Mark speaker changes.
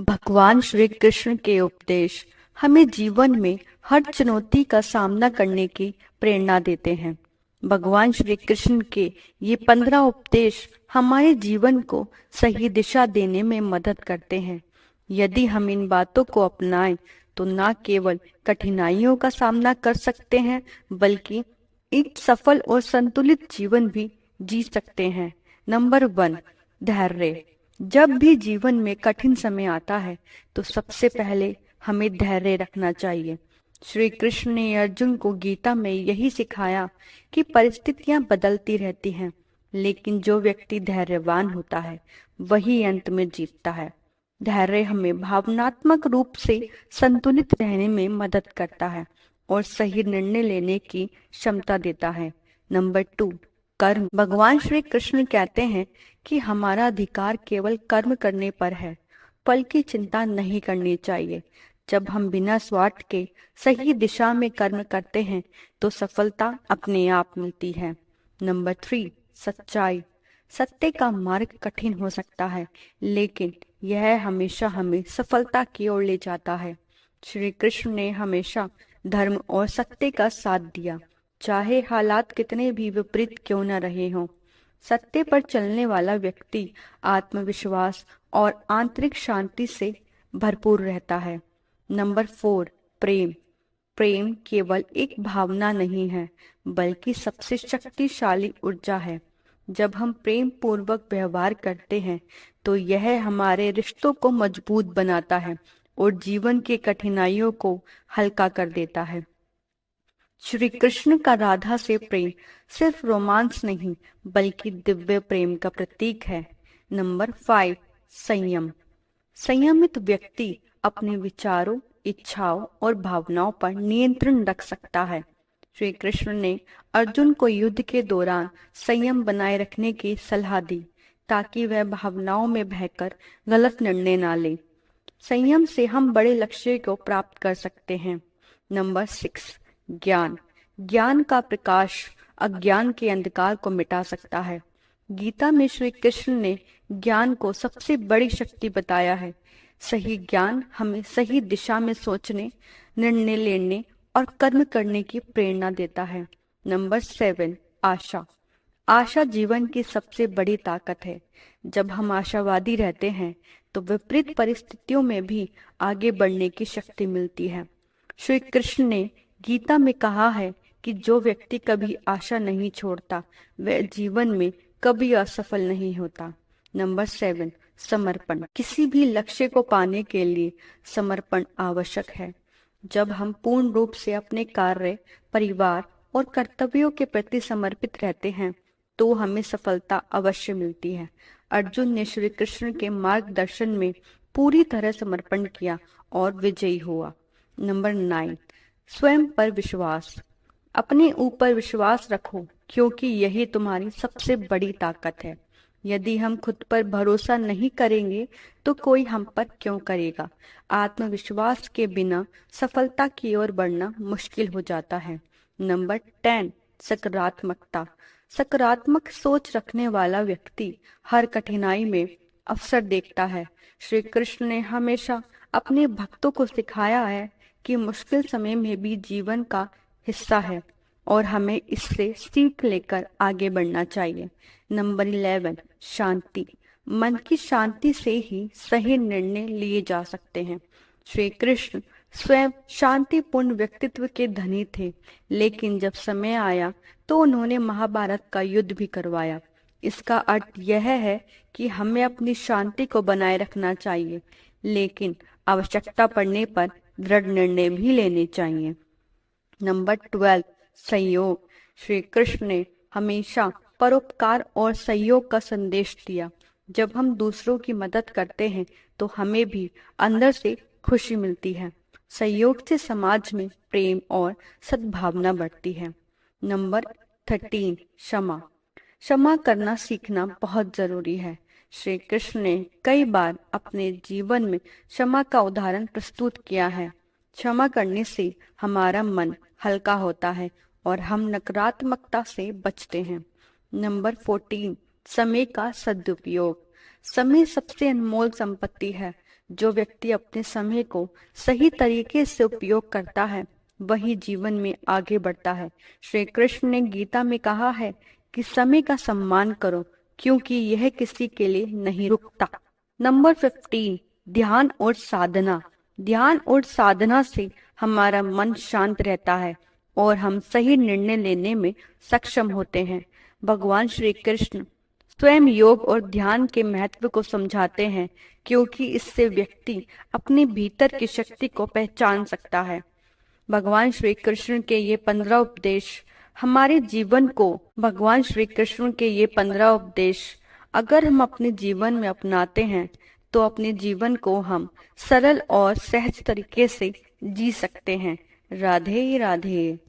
Speaker 1: भगवान श्री कृष्ण के उपदेश हमें जीवन में हर चुनौती का सामना करने की प्रेरणा देते हैं। भगवान श्री कृष्ण के ये 15 उपदेश हमारे जीवन को सही दिशा देने में मदद करते हैं। यदि हम इन बातों को अपनाएं तो न केवल कठिनाइयों का सामना कर सकते हैं बल्कि एक सफल और संतुलित जीवन भी जी सकते हैं। नंबर 1, धैर्य। जब भी जीवन में कठिन समय आता है तो सबसे पहले हमें धैर्य रखना चाहिए। श्री कृष्ण ने अर्जुन को गीता में यही सिखाया कि परिस्थितियां बदलती रहती हैं, लेकिन जो व्यक्ति धैर्यवान होता है वही अंत में जीतता है। धैर्य हमें भावनात्मक रूप से संतुलित रहने में मदद करता है और सही निर्णय लेने की क्षमता देता है। नंबर 2, कर्म। भगवान श्री कृष्ण कहते हैं कि हमारा अधिकार केवल कर्म करने पर है, फल की चिंता नहीं करनी चाहिए। जब हम बिना स्वार्थ के सही दिशा में कर्म करते हैं तो सफलता अपने आप मिलती है। नंबर 3, सच्चाई। सत्य का मार्ग कठिन हो सकता है, लेकिन यह हमेशा हमें सफलता की ओर ले जाता है। श्री कृष्ण ने हमेशा धर्म और सत्य का साथ दिया, चाहे हालात कितने भी विपरीत क्यों न रहे हों। सत्य पर चलने वाला व्यक्ति आत्मविश्वास और आंतरिक शांति से भरपूर रहता है। नंबर 4, प्रेम। प्रेम केवल एक भावना नहीं है बल्कि सबसे शक्तिशाली ऊर्जा है। जब हम प्रेम पूर्वक व्यवहार करते हैं तो यह हमारे रिश्तों को मजबूत बनाता है और जीवन की कठिनाइयों को हल्का कर देता है। श्री कृष्ण का राधा से प्रेम सिर्फ रोमांस नहीं बल्कि दिव्य प्रेम का प्रतीक है। नंबर 5, संयम। संयमित व्यक्ति अपने विचारों, इच्छाओं और भावनाओं पर नियंत्रण रख सकता है। श्री कृष्ण ने अर्जुन को युद्ध के दौरान संयम बनाए रखने की सलाह दी ताकि वह भावनाओं में बहकर गलत निर्णय ना ले। संयम से हम बड़े लक्ष्य को प्राप्त कर सकते हैं। नंबर 6, ज्ञान। ज्ञान का प्रकाश अज्ञान के अंधकार को मिटा सकता है। गीता में श्री कृष्ण ने ज्ञान को सबसे बड़ी शक्ति बताया है। सही ज्ञान हमें सही दिशा में सोचने, निर्णय लेने और कर्म करने की प्रेरणा देता है। नंबर 7, आशा। आशा जीवन की सबसे बड़ी ताकत है। जब हम आशावादी रहते हैं तो विपरीत परिस्थितियों में भी आगे बढ़ने की शक्ति मिलती है। श्री कृष्ण ने गीता में कहा है कि जो व्यक्ति कभी आशा नहीं छोड़ता वह जीवन में कभी असफल नहीं होता। नंबर 7, समर्पण। किसी भी लक्ष्य को पाने के लिए समर्पण आवश्यक है। जब हम पूर्ण रूप से अपने कार्य, परिवार और कर्तव्यों के प्रति समर्पित रहते हैं तो हमें सफलता अवश्य मिलती है। अर्जुन ने श्री कृष्ण के मार्गदर्शन में पूरी तरह समर्पण किया और विजयी हुआ। नंबर 9, स्वयं पर विश्वास। अपने ऊपर विश्वास रखो क्योंकि यही तुम्हारी सबसे बड़ी ताकत है। यदि हम खुद पर भरोसा नहीं करेंगे तो कोई हम पर क्यों करेगा। आत्मविश्वास के बिना सफलता की ओर बढ़ना मुश्किल हो जाता है। नंबर 10, सकारात्मकता। सकारात्मक सोच रखने वाला व्यक्ति हर कठिनाई में अवसर देखता है। श्री कृष्ण ने हमेशा अपने भक्तों को सिखाया है कि मुश्किल समय में भी जीवन का हिस्सा है और हमें इससे सीख लेकर आगे बढ़ना चाहिए। नंबर 11, शांति। मन की शांति से ही सही निर्णय लिए जा सकते हैं। श्री कृष्ण स्वयं शांतिपूर्ण व्यक्तित्व के धनी थे, लेकिन जब समय आया तो उन्होंने महाभारत का युद्ध भी करवाया। इसका अर्थ यह है कि हमें अपनी शांति को बनाए रखना चाहिए, लेकिन आवश्यकता पड़ने पर दृढ़ निर्णय भी लेने चाहिए। नंबर 12, सहयोग। श्री कृष्ण ने हमेशा परोपकार और सहयोग का संदेश दिया। जब हम दूसरों की मदद करते हैं तो हमें भी अंदर से खुशी मिलती है। सहयोग से समाज में प्रेम और सद्भावना बढ़ती है। नंबर 13, क्षमा। क्षमा करना सीखना बहुत जरूरी है। श्री कृष्ण ने कई बार अपने जीवन में क्षमा का उदाहरण प्रस्तुत किया है। क्षमा करने से हमारा मन हल्का होता है और हम नकारात्मकता से बचते हैं। नंबर 14, समय का सदुपयोग। समय सबसे अनमोल संपत्ति है। जो व्यक्ति अपने समय को सही तरीके से उपयोग करता है वही जीवन में आगे बढ़ता है। श्री कृष्ण ने गीता में कहा है कि समय का सम्मान करो क्योंकि यह किसी के लिए नहीं रुकता। नंबर 15, ध्यान और साधना। ध्यान और साधना से हमारा मन शांत रहता है और हम सही निर्णय लेने में सक्षम होते हैं। भगवान श्री कृष्ण स्वयं योग और ध्यान के महत्व को समझाते हैं क्योंकि इससे व्यक्ति अपने भीतर की शक्ति को पहचान सकता है। भगवान श्री कृष्ण के ये 15 उपदेश हमारे जीवन को अगर हम अपने जीवन में अपनाते हैं तो अपने जीवन को हम सरल और सहज तरीके से जी सकते हैं। राधे राधे।